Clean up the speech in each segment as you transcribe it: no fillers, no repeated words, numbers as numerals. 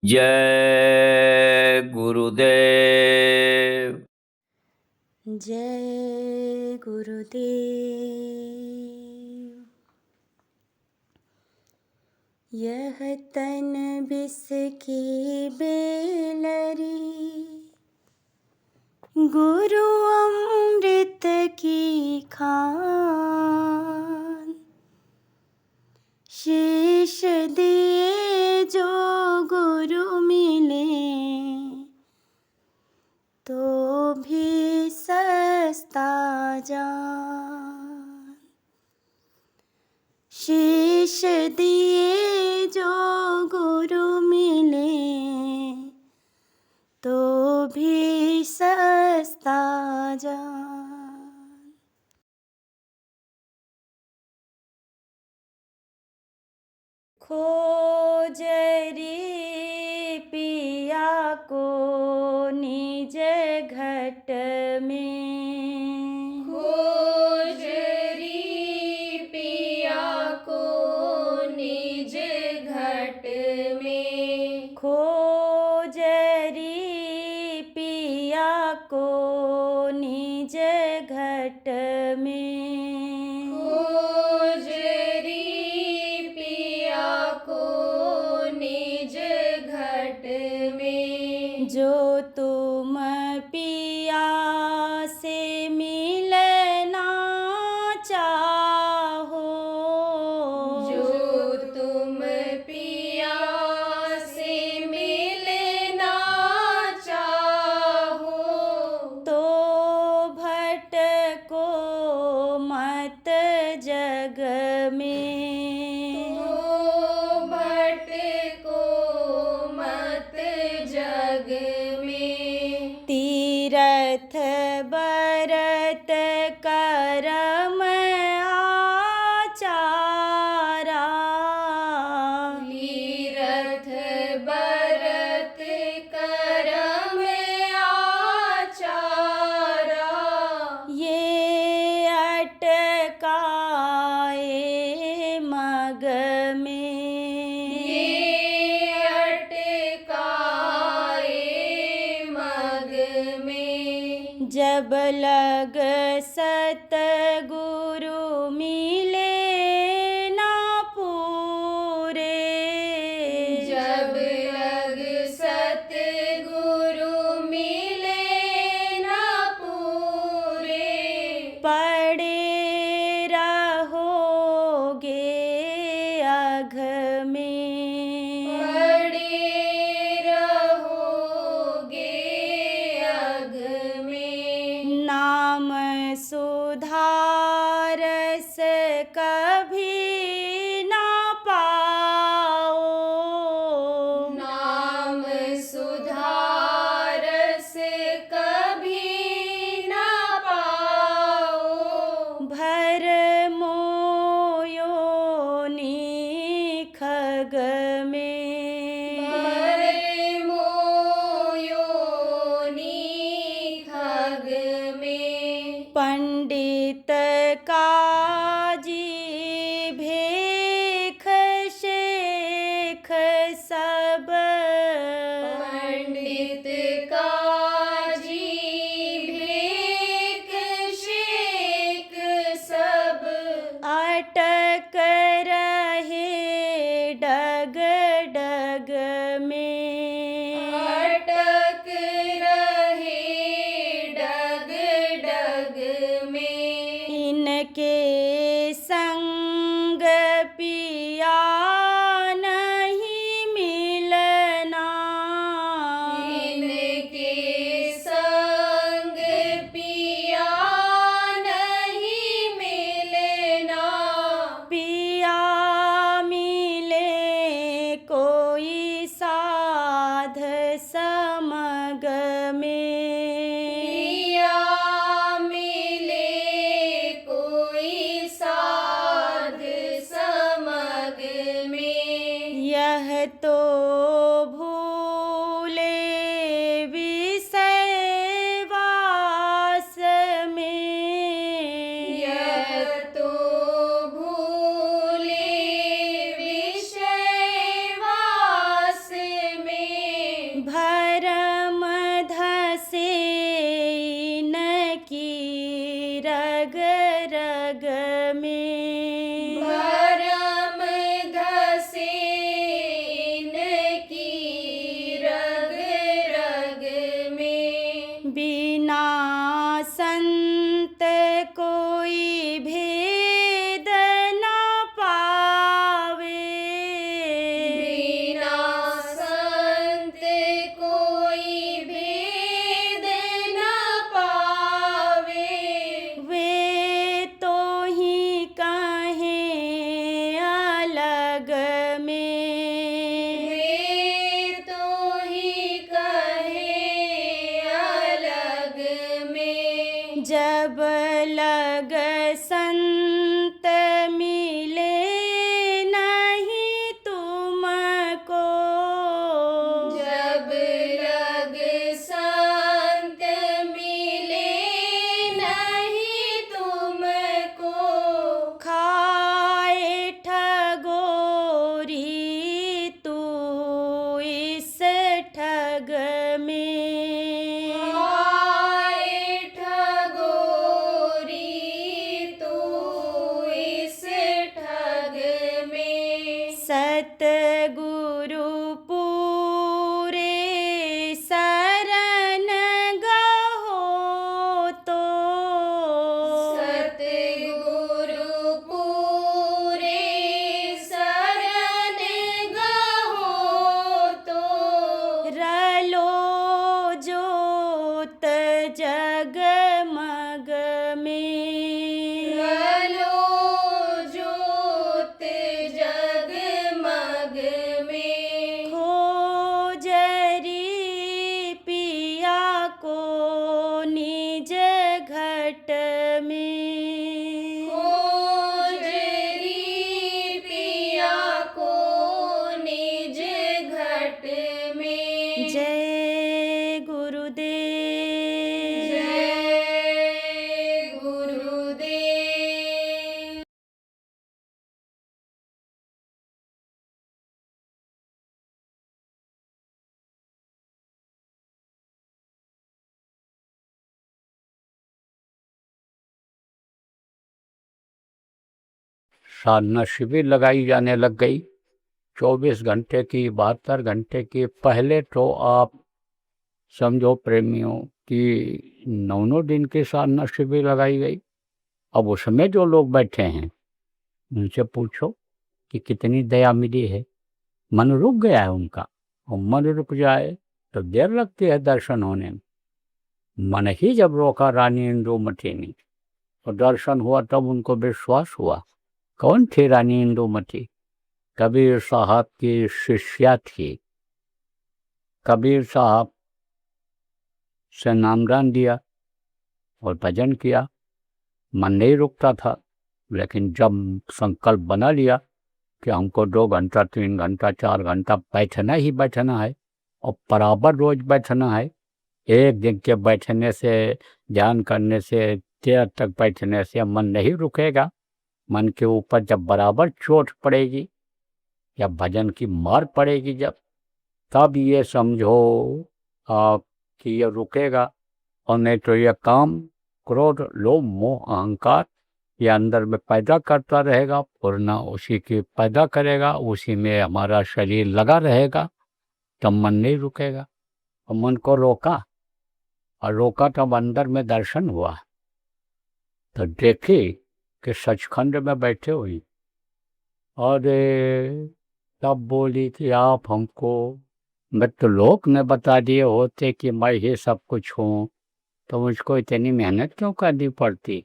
जय गुरुदेव। जय गुरुदेव। यह तन बिस की बेलरी, गुरु अमृत की खान। शीश दिए जो गुरु मिले, तो भी सस्ता जान। शीश दिए जो गुरु मिले, तो भी सस्ता जान। खोजरी पिया को निज घट में, खोजरी पिया को निज घट में, खोजरी पिया को निज घट में, खोजरी पिया को निज घट में। जो तुम पिया से मिलना चाहो, जो तुम पिया से मिलना चाहो, तो भटको मत जग में, तो भटको मत जग में। तीरथ बरत करम आचारा, तीरथ बरत करम आचारा, ये अटकाए मग में, ये अटकाए मग में। जब लग सतगुरु मिले ना पूरे, जब लग सतगुरु मिले ना पूरे, पड़े रहोगे अघ में, पड़े रहोगे अघ में। नाम सुधारस कभी ना पाओ, नाम सुधारस कभी ना पाओ, भर मोयोनि खग में, भर मोयोनि खग में। पंडित काजी भेख शेख सब, पंडित काजी भेख शेख सब, अटक रहे डग डग में, अटक रहे डग डग में। इनके संग पिया नहीं मिलना, इनके संग पिया नहीं मिलना, पिया मिले कोई साध समग में, पिया मिले कोई जब लग संत मिले नहीं तुमको, जब लग संत मिले नहीं तुमको, खाए ठगोरी तू इस ठग में, आए ठगोरी तू इस ठग में, सतगुरु पूरे शरण गहो तो, सतगुरु पूरे शरण गहो तो, रलो जोत जगमग में, रलो जोत जगमग में, खोजरी पिया को निज घट में, खोजरी पिया को निज घट में। जय गुरुदेव। जय गुरुदेव। साधना शिविर लगाई जाने लग गई। 24 घंटे की, 72 घंटे की। पहले तो आप समझो प्रेमियों कि 9 दिन की साधना शिविर लगाई गई। अब उसमें जो लोग बैठे हैं उनसे पूछो कि कितनी दया मिली है। मन रुक गया है उनका, और मन रुक जाए तो देर लगती है दर्शन होने में। मन ही जब रोका रानी इंदुमती ने और दर्शन हुआ, तब उनको विश्वास हुआ। कौन थी रानी इंदुमती? कबीर साहब की शिष्या थी। कबीर साहब से नामदान दिया और भजन किया। मन नहीं रुकता था, लेकिन जब संकल्प बना लिया कि हमको 2 घंटा, 3 घंटा, 4 घंटा बैठना ही बैठना है और बराबर रोज बैठना है। एक दिन के बैठने से, ध्यान करने से, देर तक बैठने से मन नहीं रुकेगा। मन के ऊपर जब बराबर चोट पड़ेगी या भजन की मार पड़ेगी जब, तब ये समझो आप कि ये रुकेगा। और नहीं तो ये काम, क्रोध, लोभ, मोह, अहंकार ये अंदर में पैदा करता रहेगा, पूर्णा उसी की पैदा करेगा, उसी में हमारा शरीर लगा रहेगा, तब मन नहीं रुकेगा। और मन को रोका, और रोका तब अंदर में दर्शन हुआ। तो देखी कि सचखंड में बैठे हुई, और तब बोली कि आप हमको, मृत्यु लोक में बता दिए होते कि मैं ही सब कुछ हूँ, तो मुझको इतनी मेहनत क्यों करनी पड़ती।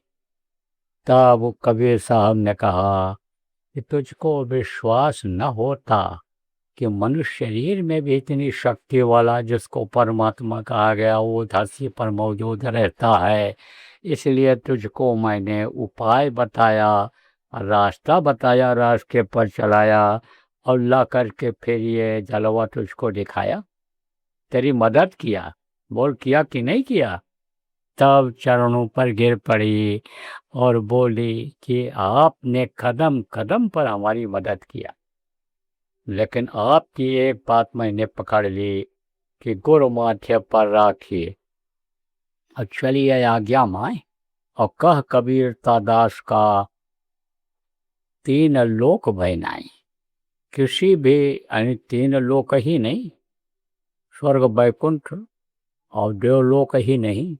तब कबीर साहब ने कहा कि तुझको विश्वास न होता कि मनुष्य शरीर में भी इतनी शक्ति वाला, जिसको परमात्मा कहा गया, वो धरती पर मौजूद रहता है, इसलिए तुझको मैंने उपाय बताया, रास्ता बताया, रास्ते पर चलाया और ला करके फिर ये जलवा तुझको दिखाया, तेरी मदद किया। बोल किया कि नहीं किया। तब चरणों पर गिर पड़ी और बोली कि आपने कदम कदम पर हमारी मदद किया, लेकिन आपकी एक बात मैंने पकड़ ली कि गुरु माथे पर राखिए। और चलिए आज्ञा माए और कह कबीरता दास का 3 लोक भयनाई। किसी भी 3 लोक ही नहीं, स्वर्ग वैकुंठ और देवलोक ही नहीं,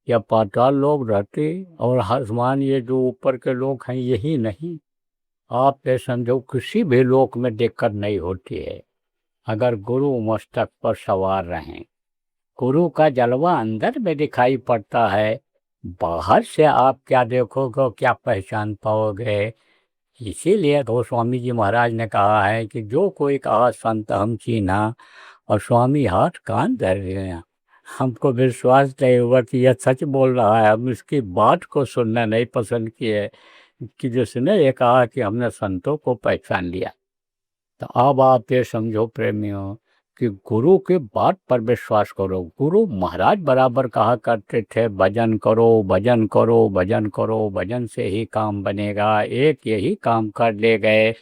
या पाताल लोक रहते और आसमान, ये जो ऊपर के लोक हैं यही नहीं। आप ये समझो किसी भी लोक में दिक्कत नहीं होती है अगर गुरु मस्तक पर सवार रहें। गुरु का जलवा अंदर में दिखाई पड़ता है, बाहर से आप क्या देखोगे, क्या पहचान पाओगे। इसीलिए तो स्वामी जी महाराज ने कहा है कि जो कोई कहा संत हम चीन्हा, और स्वामी हाथ कान धर रहे हैं। हमको विश्वास नहीं हुआ कि यह सच बोल रहा है। हम इसकी बात को सुनना नहीं पसंद किए कि जिसने ये कहा कि हमने संतों को पहचान लिया। तो अब आप ये समझो प्रेमियों कि गुरु की बात पर विश्वास करो। गुरु महाराज बराबर कहा करते थे, भजन करो, भजन करो, भजन करो, भजन से ही काम बनेगा। एक यही काम कर ले गए,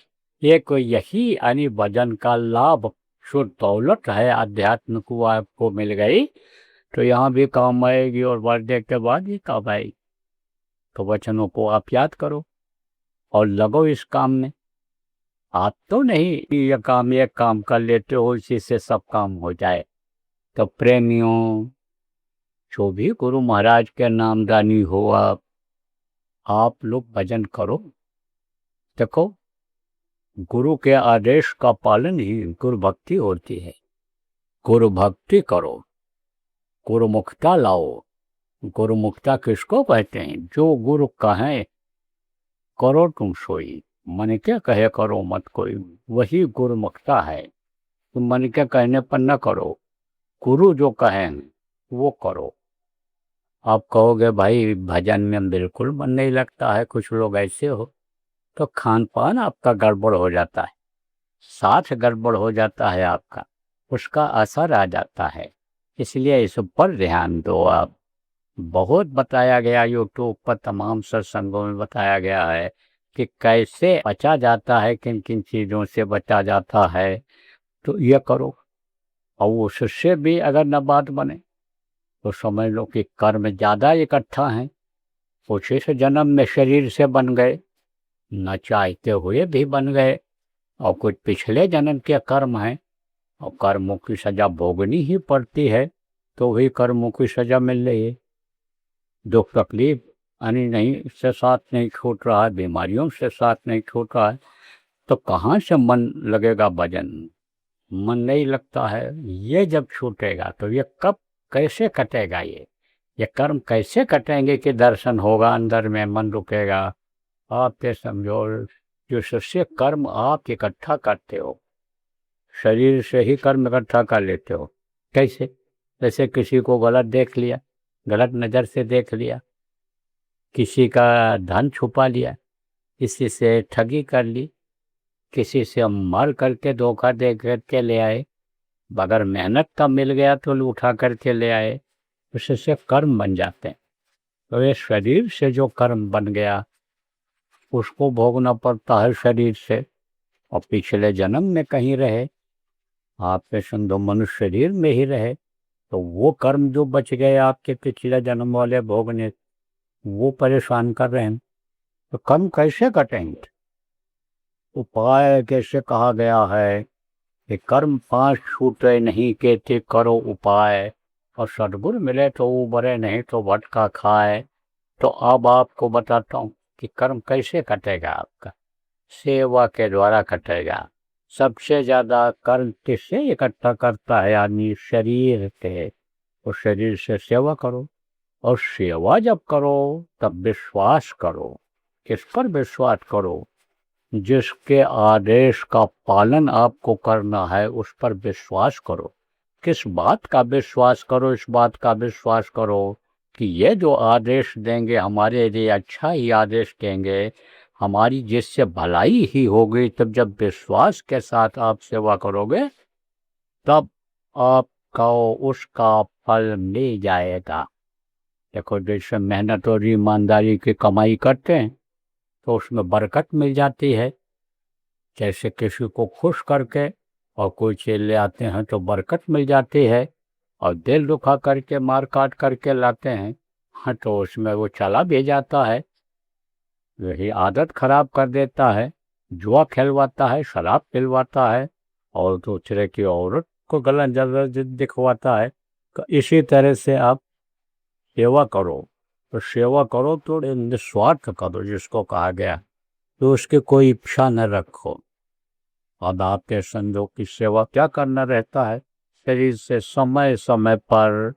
एक यही यानी भजन का लाभ शुद्ध दौलत है, अध्यात्म को आपको मिल गई तो यहाँ भी काम आएगी और मरने के बाद भी काम आएगी। तो वचनों को आप याद करो और लगो इस काम में। आप तो नहीं ये काम एक काम कर लेते हो इसी से सब काम हो जाए। तो प्रेमियों, जो भी गुरु महाराज के नामदानी हो, आप लोग भजन करो। देखो, गुरु के आदेश का पालन ही गुरु भक्ति होती है। गुरु भक्ति करो, गुरुमुखता लाओ। गुरुमुखता किसको कहते हैं? जो गुरु कहें करो तुम सोई, मन क्या कहे करो मत कोई, वही गुरुमुखता है। तुम मन के कहने पर न करो, गुरु जो कहें वो करो। आप कहोगे भाई भजन में बिल्कुल मन नहीं लगता है, कुछ लोग ऐसे हो, तो खान पान आपका गड़बड़ हो जाता है, साथ गड़बड़ हो जाता है आपका, उसका असर आ जाता है। इसलिए इस पर ध्यान दो आप। बहुत बताया गया, यूट्यूब पर तमाम सत्संगों में बताया गया है कि कैसे बचा जाता है, किन किन चीज़ों से बचा जाता है। तो ये करो। और उससे भी अगर न बात बने तो समझ लो कि कर्म ज़्यादा इकट्ठा हैं, उसी से जन्म में शरीर से बन गए, न चाहते हुए भी बन गए, और कुछ पिछले जन्म के कर्म हैं और कर्मों की सज़ा भोगनी ही पड़ती है। तो वही कर्मों की सज़ा मिल रही है। दुख तकलीफ यानी नहीं से साथ नहीं छूट रहा है, बीमारियों से साथ नहीं छूट रहा है, तो कहाँ से मन लगेगा भजन? मन नहीं लगता है। ये जब छूटेगा तो ये कब कैसे कटेगा? ये कर्म कैसे कटेंगे कि दर्शन होगा, अंदर में मन रुकेगा? आप ये समझो, जो सच्चे कर्म आप इकट्ठा करते हो, शरीर से ही कर्म इकट्ठा कर लेते हो। कैसे? जैसे किसी को गलत देख लिया, गलत नज़र से देख लिया, किसी का धन छुपा लिया, किसी से ठगी कर ली, किसी से मार करके धोखा दे करके ले आए, बगैर मेहनत का मिल गया तो उठा करके ले आए, उससे कर्म बन जाते हैं। तो ये शरीर से जो कर्म बन गया उसको भोगना पड़ता है शरीर से। और पिछले जन्म में कहीं रहे, आपके संदो मनुष्य शरीर में ही रहे, तो वो कर्म जो बच गए आपके पिछले जन्म वाले भोगने, वो परेशान कर रहे हैं। तो कर्म कैसे कटेंगे? उपाय कैसे कहा गया है कि कर्म 5 छूटे नहीं, कहते करो उपाय, और सद्गुरु मिले तो उबरे नहीं तो भटका खाए। तो अब आपको बताता हूँ कि कर्म कैसे कटेगा आपका। सेवा के द्वारा कटेगा। सबसे ज़्यादा कर्म किससे इकट्ठा करता है आदमी? शरीर से। तो शरीर से सेवा करो, और सेवा जब करो तब विश्वास करो। किस पर विश्वास करो? जिसके आदेश का पालन आपको करना है उस पर विश्वास करो। किस बात का विश्वास करो? इस बात का विश्वास करो कि ये जो आदेश देंगे हमारे लिए अच्छा ही आदेश देंगे, हमारी जिससे भलाई ही होगी। तब जब विश्वास के साथ आप सेवा करोगे तब आपका उसका फल मिल जाएगा। देखो, जैसे मेहनत और ईमानदारी की कमाई करते हैं तो उसमें बरकत मिल जाती है। जैसे किसी को खुश करके और कोई चीज़ ले आते हैं तो बरकत मिल जाती है, और दिल दुखा करके मार काट करके लाते हैं हाँ तो उसमें वो चला भी जाता है। यही आदत खराब कर देता है, जुआ खेलवाता है, शराब पिलवाता है, और दूसरे की औरत को गलत नजर दिखवाता है। तो इसी तरह से आप सेवा करो। तो सेवा करो तो निस्वार्थ करो, जिसको कहा गया, तो उसकी कोई इच्छा न रखो। अब आपके संजोग की सेवा क्या करना रहता है? शरीर से समय समय पर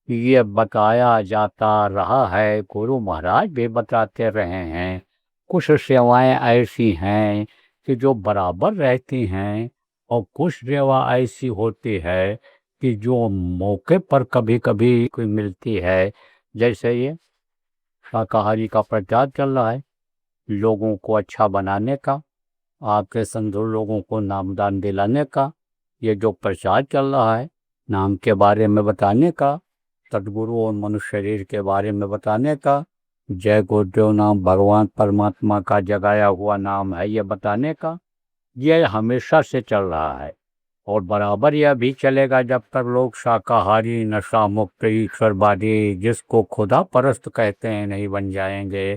ये बताया जाता रहा है, गुरु महाराज भी बताते रहे हैं। कुछ सेवाएं ऐसी हैं कि जो बराबर रहती हैं, और कुछ सेवा ऐसी होती है कि जो मौके पर कभी कभी कोई मिलती है, जैसे ये शाकाहारी का प्रचार चल रहा है, लोगों को अच्छा बनाने का, आपके समझो लोगों को नामदान दिलाने का, ये जो प्रचार चल रहा है, नाम के बारे में बताने का, सदगुरु और मनुष्य शरीर के बारे में बताने का, जय गुरुदेव नाम भगवान परमात्मा का जगाया हुआ नाम है, ये बताने का, ये हमेशा से चल रहा है और बराबर यह भी चलेगा जब तक लोग शाकाहारी, नशा मुक्त, ईश्वरवादी, जिसको खुदा परस्त कहते हैं, नहीं बन जाएंगे,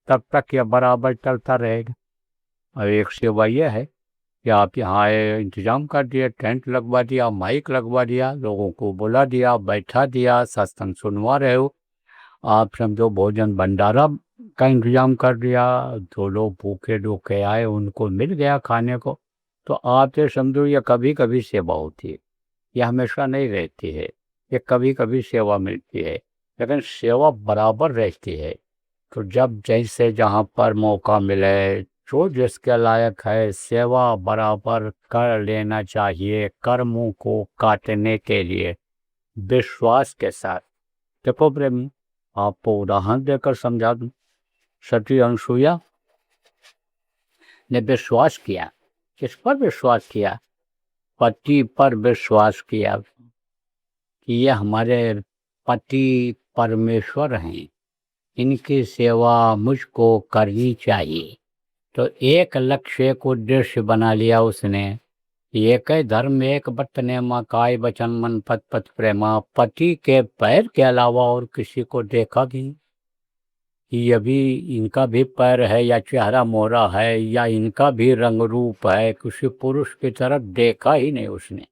तब तक यह बराबर चलता रहेगा। और एक सेवा यह है कि आप यहाँ आए, इंतजाम कर दिया, टेंट लगवा दिया, माइक लगवा दिया, लोगों को बुला दिया, बैठा दिया, सत्संग सुनवा रहे हो, आप समझो भोजन भंडारा का इंतजाम कर दिया, जो लोग भूखे डूखे आए उनको मिल गया खाने को, तो आप ये समझो ये कभी कभी सेवा होती है, ये हमेशा नहीं रहती है, ये कभी कभी सेवा मिलती है, लेकिन सेवा बराबर रहती है। तो जब जैसे जहाँ पर मौका मिले, जो जिसके लायक है, सेवा बराबर कर लेना चाहिए, कर्मों को काटने के लिए विश्वास के साथ। देखो प्रेमी, आपको उदाहरण देकर समझा दूं, सती अनसुईया ने विश्वास किया, किस पर विश्वास किया? पति पर विश्वास किया कि ये हमारे पति परमेश्वर हैं, इनकी सेवा मुझको करनी चाहिए। तो एक लक्ष्य, एक उद्देश्य बना लिया उसने, एक धर्म एक बत नेमा, काय वचन मन पत पत प्रेमा, पति के पैर के अलावा और किसी को देखा भी नहीं, ये भी इनका भी पैर है या चेहरा मोहरा है या इनका भी रंग रूप है, किसी पुरुष की तरफ देखा ही नहीं उसने,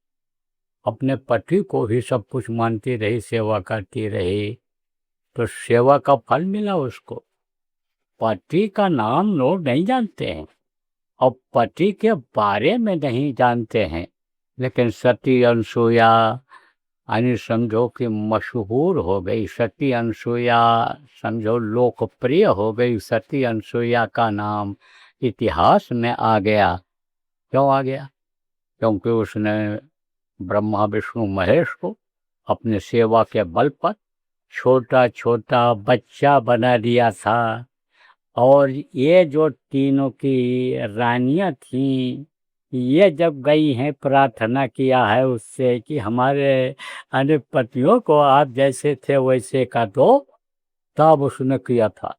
अपने पति को ही सब कुछ मानती रही, सेवा करती रही, तो सेवा का फल मिला उसको। पति का नाम लोग नहीं जानते हैं और पति के बारे में नहीं जानते हैं, लेकिन सती अनसुईया यानी समझो कि मशहूर हो गई, सती अनसुईया समझो लोकप्रिय हो गई, सती अनसुईया का नाम इतिहास में आ गया। क्यों आ गया? क्योंकि उसने ब्रह्मा विष्णु महेश को अपने सेवा के बल पर छोटा छोटा बच्चा बना दिया था, और ये जो तीनों की रानियां थीं, ये जब गई हैं, प्रार्थना किया है उससे कि हमारे अन्य पतियों को आप जैसे थे वैसे का दो, तब उसने किया था।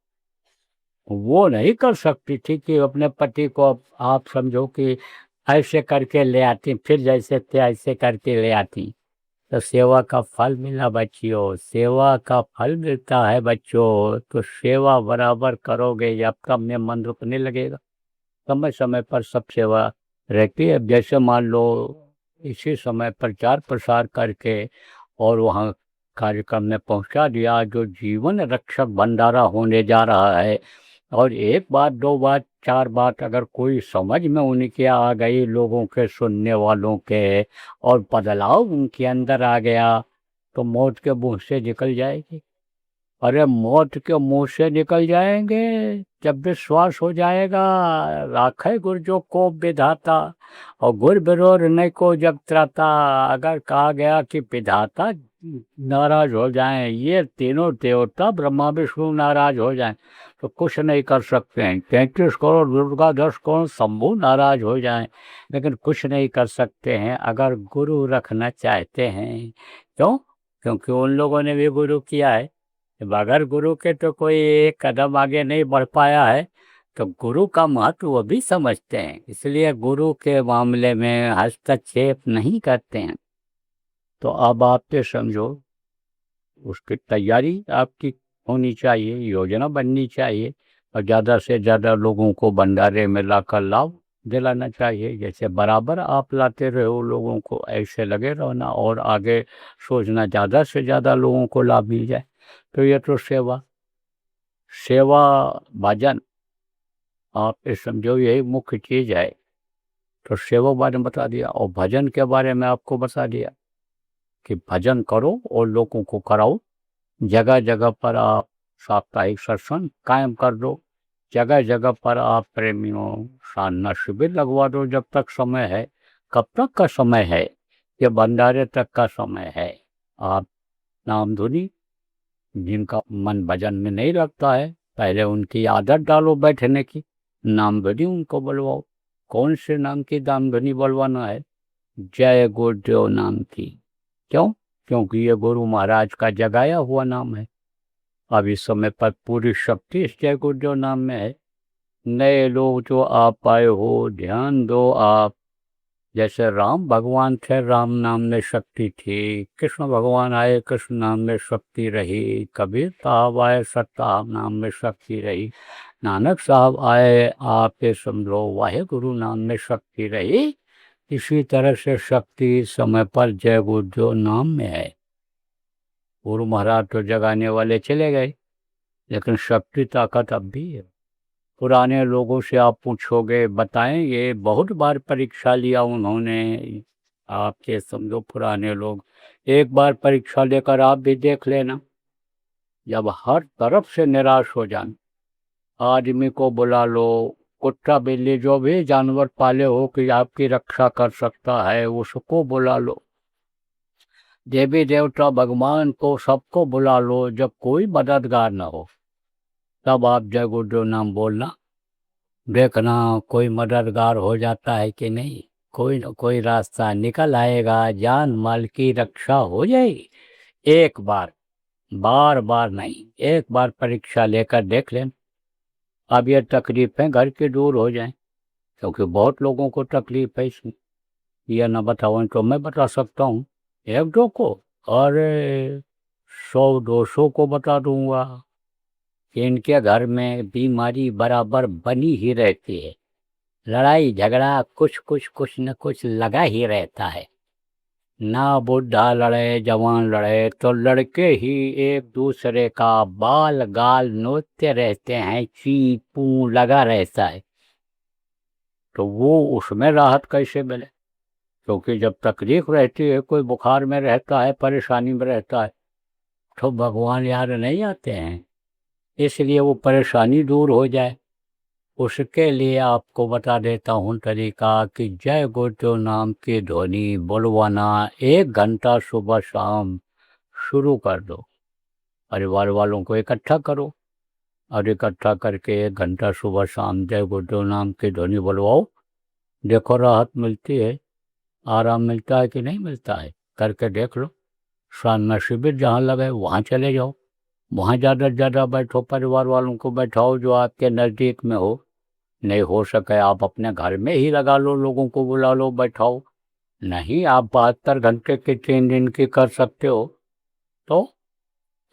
वो नहीं कर सकती थी कि अपने पति को आप समझो कि ऐसे करके ले आती, फिर जैसे थे ऐसे करके ले आती। तो सेवा का फल मिला बच्चियों, सेवा का फल मिलता है बच्चों, तो सेवा बराबर करोगे, जब तक में मन रुकने लगेगा। समय समय पर सब सेवा रहती है। जैसे मान लो इसी समय प्रचार प्रसार करके और वहाँ कार्यक्रम में पहुँचा दिया, जो जीवन रक्षक भंडारा होने जा रहा है, और एक बात, दो बात, चार बात अगर कोई समझ में उनके आ गई, लोगों के सुनने वालों के, और बदलाव उनके अंदर आ गया, तो मौत के मुंह से निकल जाएगी। अरे मौत के मुंह से निकल जाएंगे जब विश्वास हो जाएगा, राखे गुर जो को विधाता, और गुर विरोध नहीं को जब त्राता। अगर कहा गया कि विधाता नाराज हो जाएं, ये तीनों देवता ब्रह्मा विष्णु नाराज हो जाएं, तो कुछ नहीं कर सकते हैं। 33 करोड़ दुर्गा, 10 करोड़ शंभू नाराज हो जाएं, लेकिन कुछ नहीं कर सकते हैं अगर गुरु रखना चाहते हैं। क्यों? क्योंकि उन लोगों ने भी गुरु किया है। बगैर गुरु के तो कोई एक कदम आगे नहीं बढ़ पाया है, तो गुरु का महत्व वो भी समझते हैं, इसलिए गुरु के मामले में हस्तक्षेप नहीं करते हैं। तो अब आप ये समझो, उसकी तैयारी आपकी होनी चाहिए, योजना बननी चाहिए, और ज़्यादा से ज़्यादा लोगों को भंडारे में लाकर लाभ दिलाना चाहिए। जैसे बराबर आप लाते रहो लोगों को, ऐसे लगे रहना और आगे सोचना ज़्यादा से ज़्यादा लोगों को लाभ मिल जाए। तो ये तो सेवा, सेवा भजन आप ये समझो यही मुख्य चीज़ है। तो सेवा के बारे में बता दिया, और भजन के बारे में आपको बता दिया कि भजन करो और लोगों को कराओ। जगह जगह पर आप साप्ताहिक सत्संग कायम कर दो, जगह जगह पर आप प्रेमियों साधना शिविर लगवा दो जब तक समय है। कब तक का समय है? ये भंडारे तक का समय है। आप नाम धुनी, जिनका मन भजन में नहीं लगता है, पहले उनकी आदत डालो बैठने की, नाम धुनी उनको बुलवाओ। कौन से नाम की नाम धुनी बुलवाना है? जय गुरुदेव नाम की। क्यों? क्योंकि ये गुरु महाराज का जगाया हुआ नाम है। अब इस समय पर पूरी शक्ति इस जय गुरुदेव नाम में है। नए लोग जो आप आए हो, ध्यान दो आप। जैसे राम भगवान थे, राम नाम में शक्ति थी। कृष्ण भगवान आए, कृष्ण नाम में शक्ति रही। कबीर साहब आए, सतनाम नाम में शक्ति रही। नानक साहब आए, आप ये समझो वाहे गुरु नाम में शक्ति रही। इसी तरह से शक्ति समय पर जय गुरुदेव नाम में है। गुरु महाराज तो जगाने वाले चले गए, लेकिन शक्ति ताकत अब भी है। पुराने लोगों से आप पूछोगे, बताएंगे, बहुत बार परीक्षा लिया उन्होंने। आपके समझो पुराने लोग, एक बार परीक्षा लेकर आप भी देख लेना। जब हर तरफ से निराश हो जाए, आदमी को बुला लो, कुत्ता बिल्ली जो भी जानवर पाले हो कि आपकी रक्षा कर सकता है, उसको बुला लो। देवी देवता भगवान को सबको बुला लो। जब कोई मददगार ना हो, तब आप जय गुरुदेव नाम बोलना। देखना कोई मददगार हो जाता है कि नहीं। कोई न कोई रास्ता निकल आएगा, जान माल की रक्षा हो जाएगी। एक बार, बार बार नहीं, एक बार परीक्षा लेकर देख लेना। अब ये तकलीफें घर की दूर हो जाएं, क्योंकि बहुत लोगों को तकलीफ है इसमें। ये ना बताओ तो मैं बता सकता हूँ, एक दो को, अरे 100-200 को बता दूंगा कि इनके घर में बीमारी बराबर बनी ही रहती है। लड़ाई झगड़ा कुछ न कुछ लगा ही रहता है। ना बूढ़ा लड़े, जवान लड़े, तो लड़के ही एक दूसरे का बाल गाल नोचते रहते हैं, ची पू लगा रहता है। तो वो उसमें राहत कैसे मिले? क्योंकि जब तकलीफ रहती है, कोई बुखार में रहता है, परेशानी में रहता है, तो भगवान याद नहीं आते हैं। इसलिए वो परेशानी दूर हो जाए, उसके लिए आपको बता देता हूँ तरीका कि जय गुरुदेव नाम की ध्वनि बुलवाना 1 घंटा सुबह शाम शुरू कर दो। परिवार वालों को इकट्ठा करो और इकट्ठा करके 1 घंटा सुबह शाम जय गुरुदेव नाम की ध्वनि बुलवाओ। देखो राहत मिलती है, आराम मिलता है कि नहीं मिलता है, करके देख लो। साधना शिविर जहाँ लगे वहाँ चले जाओ, वहाँ ज़्यादा से ज़्यादा बैठो, परिवार वालों को बैठाओ जो आपके नज़दीक में हो। नहीं हो सके आप अपने घर में ही लगा लो, लोगों को बुला लो, बैठाओ। नहीं आप 72 घंटे की 3 दिन की कर सकते हो, तो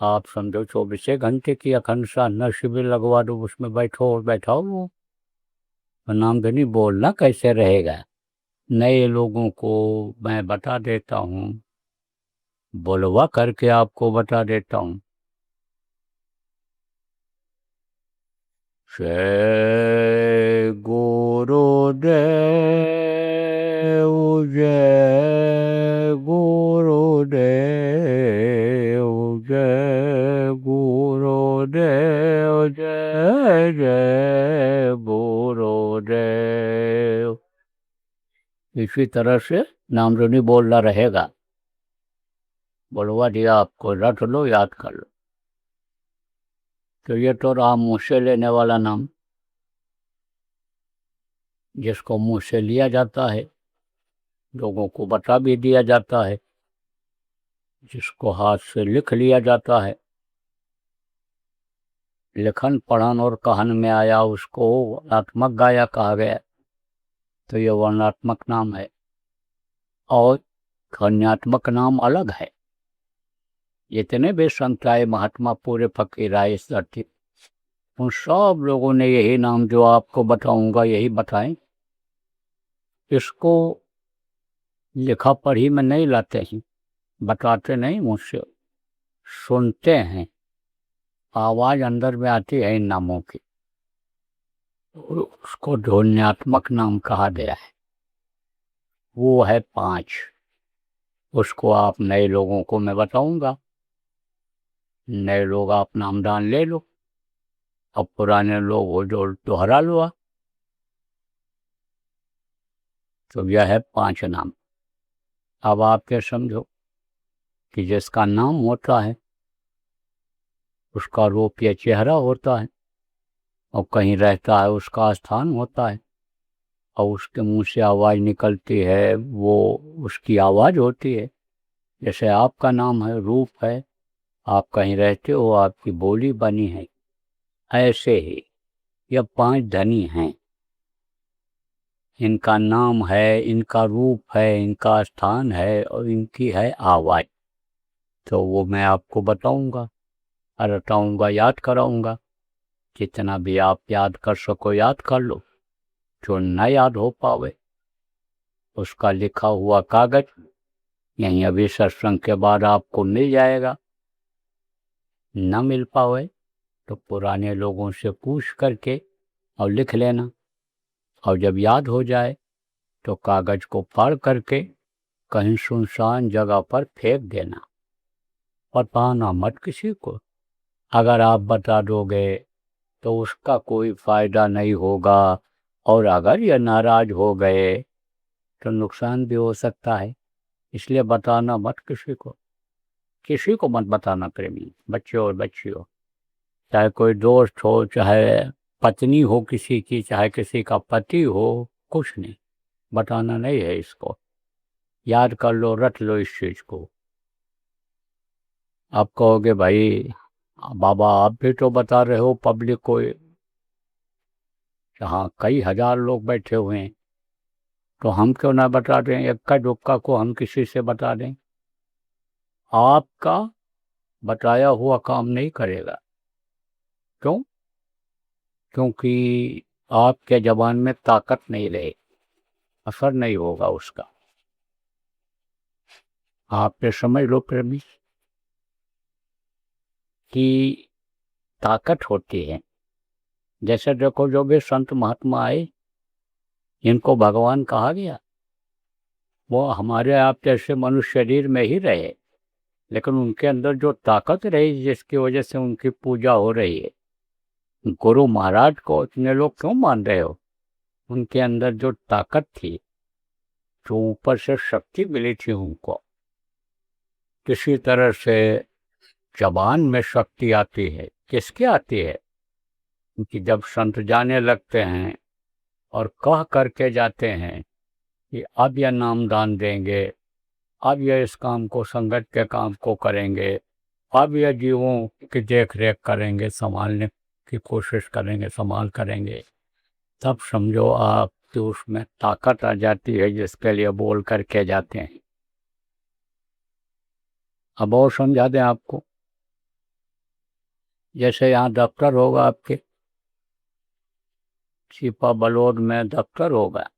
आप समझो 24 घंटे की अखंड साधना शिविर लगवा दो, उसमें बैठो और बैठाओ। वो नाम धनी बोलना कैसे रहेगा, नए लोगों को मैं बता देता हूँ, बुलवा करके आपको बता देता हूँ। जय गुरुदेव, जय गुरुदेव, जय गुरुदेव, जय जय गुरुदेव। इसी तरह से नाम धुनी बोलना रहेगा। बुलवा दिया आपको, रट लो, याद कर लो। तो ये तो रहा मुँह से लेने वाला नाम, जिसको मुँह से लिया जाता है, लोगों को बता भी दिया जाता है, जिसको हाथ से लिख लिया जाता है। लिखन पढ़न और कहन में आया, उसको वर्णात्मक गाया कहा गया। तो ये वर्णात्मक नाम है और ध्वन्यात्मक नाम अलग है। जितने भी संत आए, महात्मा, पूरे फकीर आए इस धरती, उन सब लोगों ने यही नाम जो आपको बताऊंगा यही बताएं। इसको लिखा पढ़ी में नहीं लाते हैं, बताते नहीं मुझसे, सुनते हैं, आवाज अंदर में आती है इन नामों की, उसको ध्वन्यात्मक नाम कहा गया है। वो है 5, उसको आप नए लोगों को मैं बताऊंगा। नए लोग आप नामदान ले लो, अब पुराने लोग हो जो दोहरा लो। तो यह है 5 नाम। अब आप क्या समझो कि जिसका नाम होता है उसका रूप या चेहरा होता है, और कहीं रहता है उसका स्थान होता है, और उसके मुंह से आवाज़ निकलती है वो उसकी आवाज़ होती है। जैसे आपका नाम है, रूप है, आप कहीं रहते हो, आपकी बोली बनी है, ऐसे ही ये 5 धनी हैं। इनका नाम है, इनका रूप है, इनका स्थान है और इनकी है आवाज़। तो वो मैं आपको बताऊंगा, रटाऊंगा, याद कराऊंगा। जितना भी आप याद कर सको याद कर लो, जो न याद हो पावे उसका लिखा हुआ कागज यहीं अभी सत्संग के बाद आपको मिल जाएगा। न मिल पावे तो पुराने लोगों से पूछ करके और लिख लेना, और जब याद हो जाए तो कागज को फाड़ करके कहीं सुनसान जगह पर फेंक देना। बताना मत किसी को। अगर आप बता दोगे तो उसका कोई फायदा नहीं होगा, और अगर ये नाराज हो गए तो नुकसान भी हो सकता है। इसलिए बताना मत किसी को, किसी को मत बताना प्रेमी, बच्चे और बच्ची हो, चाहे कोई दोस्त हो, चाहे पत्नी हो किसी की, चाहे किसी का पति हो, कुछ नहीं बताना नहीं है इसको। याद कर लो, रट लो इस चीज को। आप कहोगे भाई बाबा आप भी तो बता रहे हो पब्लिक को, जहाँ कई हजार लोग बैठे हुए हैं, तो हम क्यों ना बता दें? इक्का दुक्का को हम किसी से बता दें? आपका बताया हुआ काम नहीं करेगा। क्यों? क्योंकि आपके जबान में ताकत नहीं रहे, असर नहीं होगा उसका। आप पे समझ लो प्रेमी कि ताकत होती है। जैसे देखो जो भी संत महात्मा आए, इनको भगवान कहा गया, वो हमारे आप जैसे मनुष्य शरीर में ही रहे, लेकिन उनके अंदर जो ताकत रही जिसकी वजह से उनकी पूजा हो रही है। गुरु महाराज को इतने लोग क्यों मान रहे हो? उनके अंदर जो ताकत थी, जो ऊपर से शक्ति मिली थी उनको, किसी तरह से जबान में शक्ति आती है। किसके आती है? क्योंकि जब संत जाने लगते हैं और कह करके जाते हैं कि अब यह नामदान देंगे, अब यह इस काम को, संगत के काम को करेंगे, अब यह जीवों की देख रेख करेंगे, संभालने की कोशिश करेंगे, संभाल करेंगे, तब समझो आप कि उसमें ताकत आ जाती है जिसके लिए बोल करके जाते हैं। अब और समझा दें आपको। जैसे यहाँ दफ्तर होगा आपके, छिपा बलौद में दफ्तर होगा,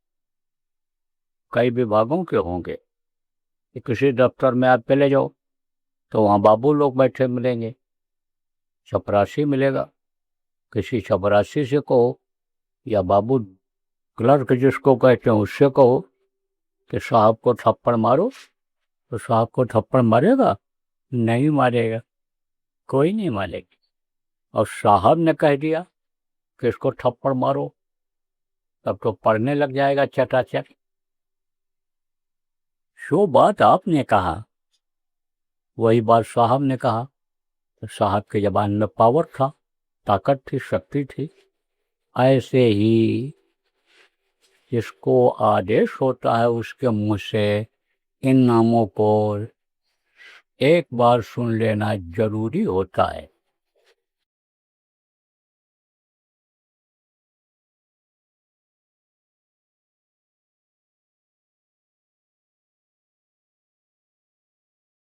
कई विभागों के होंगे। किसी दफ्तर में आप चले जाओ तो वहाँ बाबू लोग बैठे मिलेंगे, चपरासी मिलेगा। किसी चपरासी से कहो या बाबू क्लर्क जिसको कहते हैं उससे कहो कि साहब को थप्पड़ मारो, तो साहब को थप्पड़ मारेगा? नहीं मारेगा, कोई नहीं मारेगा। और साहब ने कह दिया कि इसको थप्पड़ मारो, तब तो पढ़ने लग जाएगा चटाचट। जो बात आपने कहा वही बात साहब ने कहा, तो साहब के जबान में पावर था, ताकत थी, शक्ति थी। ऐसे ही जिसको आदेश होता है उसके मुंह से इन नामों को एक बार सुन लेना जरूरी होता है।